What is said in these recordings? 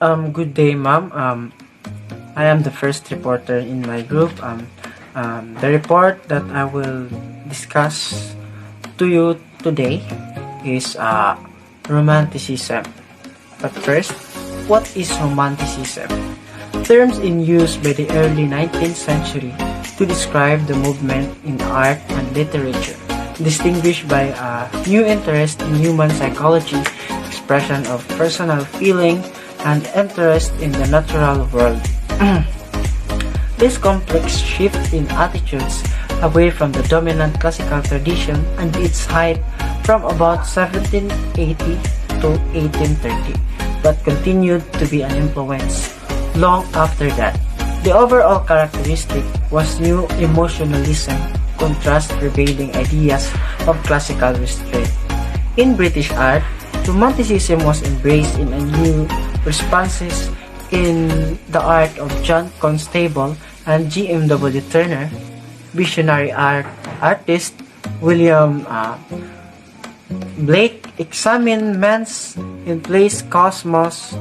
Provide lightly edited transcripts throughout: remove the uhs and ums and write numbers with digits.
Good day, ma'am. I am the first reporter in my group. The report that I will discuss to you today is romanticism. But first, what is romanticism? Terms in use by the early 19th century to describe the movement in art and literature, distinguished by a new interest in human psychology, expression of personal feeling, and interest in the natural world. This complex shift in attitudes away from the dominant classical tradition and its height from about 1780 to 1830, but continued to be an influence long after that. The overall characteristic was new emotionalism, contrast prevailing ideas of classical restraint. In British art, romanticism was embraced in a new responses in the art of John Constable and G.M.W. Turner. Visionary artist William Blake examined man's in place cosmos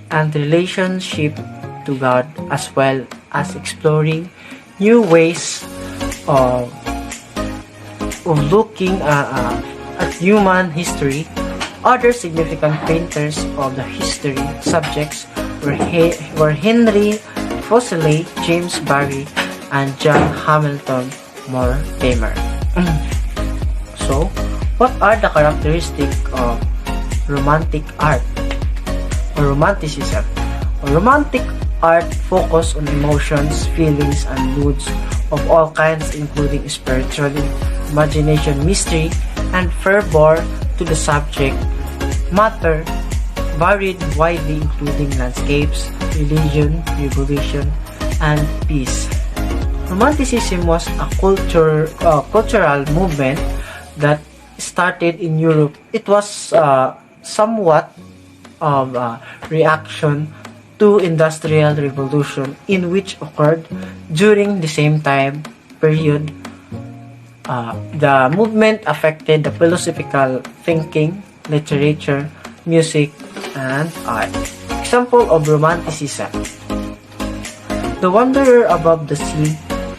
and relationship to God, as well as exploring new ways of looking at human history. Other significant painters of the history subjects were Henry Fuseli, James Barrie, and John Hamilton Mortimer. So, what are the characteristics of romantic art or romanticism? Romantic art focus on emotions, feelings, and moods of all kinds, including spiritual imagination, mystery, and fervor to the subject matter, varied widely, including landscapes, religion, revolution, and peace. Romanticism was a cultural movement that started in Europe. It was somewhat of a reaction to industrial revolution, in which occurred during the same time period. The movement affected the philosophical thinking, literature, music, and art. Example of romanticism: The Wanderer Above the Sea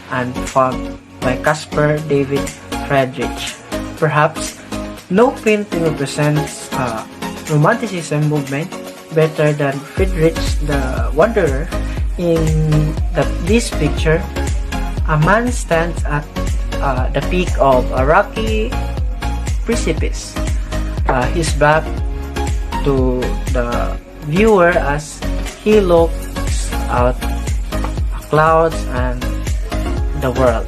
and Fog by Caspar David Friedrich. Perhaps no painting represents romanticism movement better than Friedrich's The Wanderer. In this picture, a man stands at the peak of a rocky precipice. His back to the viewer as he looks out at clouds and the world.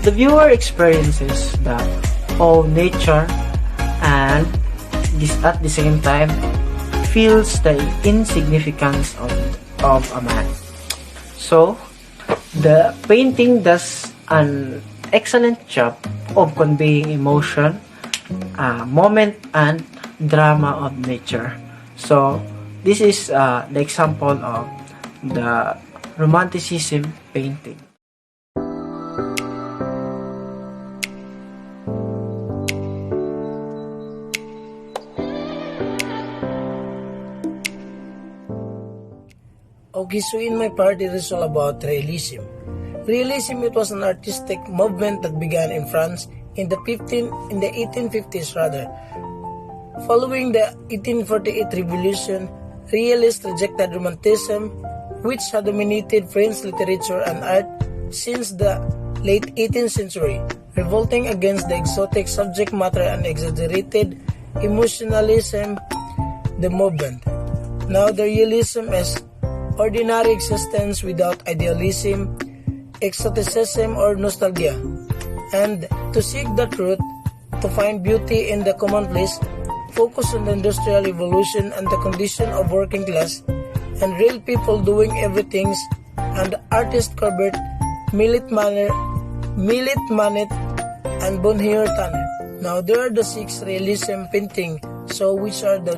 The viewer experiences the whole nature and at the same time feels the insignificance of a man. So, the painting does an excellent job of conveying emotion, moment, and drama of nature. So, this is the example of the romanticism painting. Okay, so in my part, it is all about realism. Realism, it was an artistic movement that began in France in the 1850s rather. Following the 1848 revolution, realists rejected romanticism, which had dominated French literature and art since the late 18th century, revolting against the exotic subject matter and exaggerated emotionalism the movement. Now the realism is ordinary existence without idealism, exoticism, or nostalgia, and to seek the truth, to find beauty in the commonplace, focus on the industrial revolution and the condition of working class and real people doing everything, and artist Corbett, Millet Manet, and Bonheur Tanner. Now there are the 6 realism painting, so which are the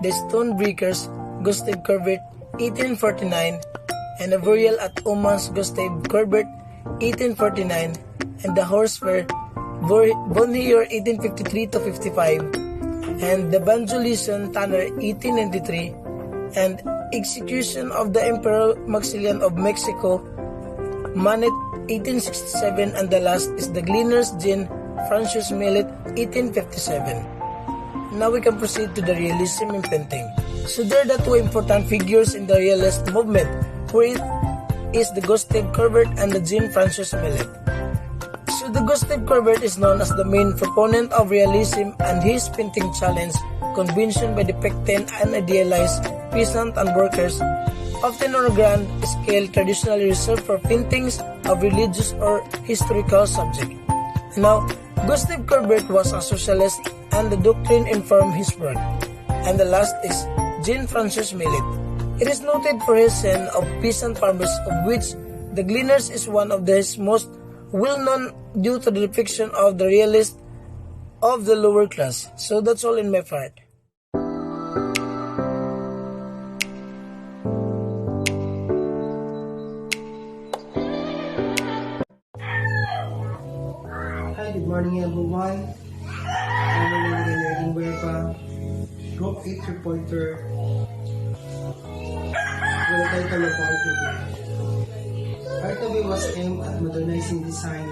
Stonebreakers, Gustave Courbet, 1849, and a burial at Umans, Gustave Courbet, 1849, and the Horse Fair, Bonheur, 1853 to 55, and the Banjolison Tanner, 1893, and execution of the Emperor Maximilian of Mexico, Manet 1867, and the last is the Gleaners Jean Francis Millet 1857. Now we can proceed to the realism in painting. So there are the two important figures in the realist movement, where it is the Gustave Courbet and the Jean Francis Millet. So the Gustave Courbet is known as the main proponent of realism, and his painting challenged convention by depicting and idealized peasant and workers, often on a grand scale traditionally reserved for paintings of religious or historical subject. Now, Gustave Courbet was a socialist, and the doctrine informed his work. And the last is Jean Francis Millet. It is noted for his scene of peasant farmers, of which the Gleaners is one of his most well-known due to the depiction of the realist of the lower class. So that's all in my part. Hi, good morning everyone. I'm Renante Nueva, Group 8 reporter. With the title of RTV was aimed at modernizing design,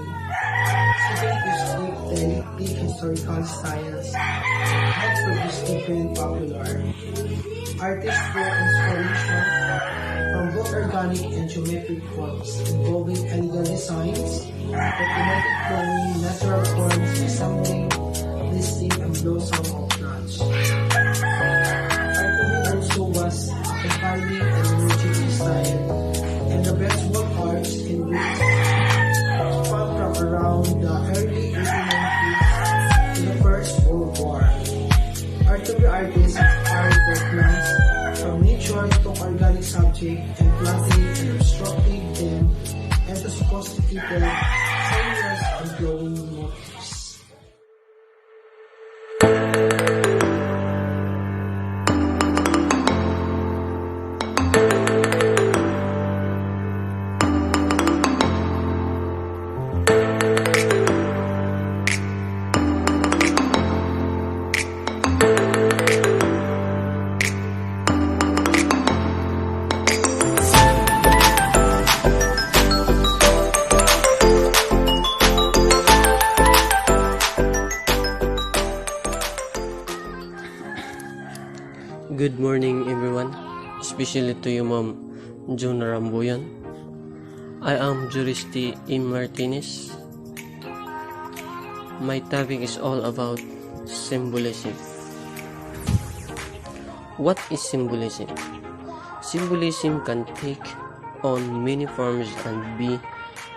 seeking to sweep the eclectic historical styles that had previously been popular. Artists drew inspiration from both organic and geometric forms, involving elegant designs, documented flowing natural forms resembling listing and blossom of plants. RTV also was a vibrant and energetic style, and the best work arts in which found from around the early 1890s to the First World War. RTV artists inspired their plants from nature to organic subject and planting and restructuring them into sophisticated, serious and glowing motifs. Good morning everyone, especially to you Ma'am Juna Rambuyan. I am Joeresthy Martinez. My topic is all about symbolism. What is symbolism? Symbolism can take on many forms and be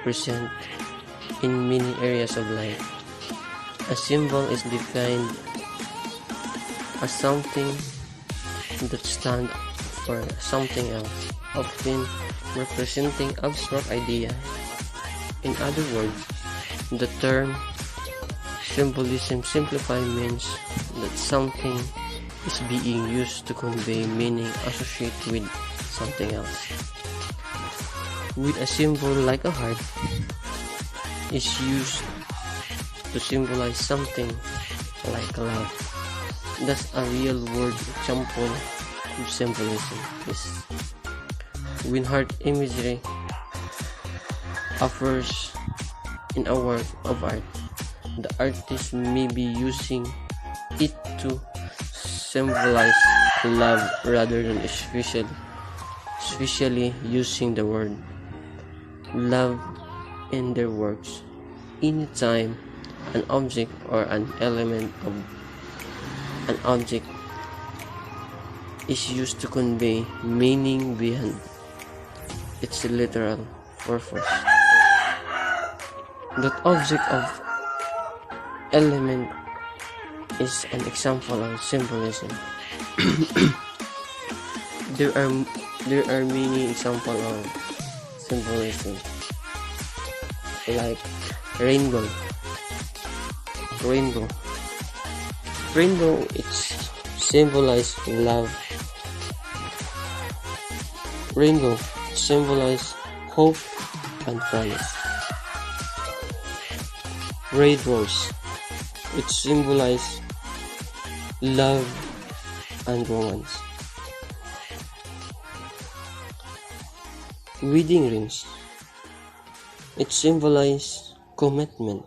present in many areas of life. A symbol is defined as something that stands for something else, often representing abstract idea. In other words, the term symbolism simplified means that something is being used to convey meaning associated with something else. With a symbol like a heart is used to symbolize something like love. Thus, a real-world example of symbolism is when heart imagery occurs in a work of art. The artist may be using it to symbolize love rather than especially using the word love in their works. Anytime an object or an element of an object is used to convey meaning beyond its literal purpose. That object of element is an example of symbolism. There are many examples of symbolism, like rainbow. Rainbow it's symbolize love. Rainbow symbolize hope and promise. Red rose it symbolize love and romance. wedding rings. It symbolizes commitment,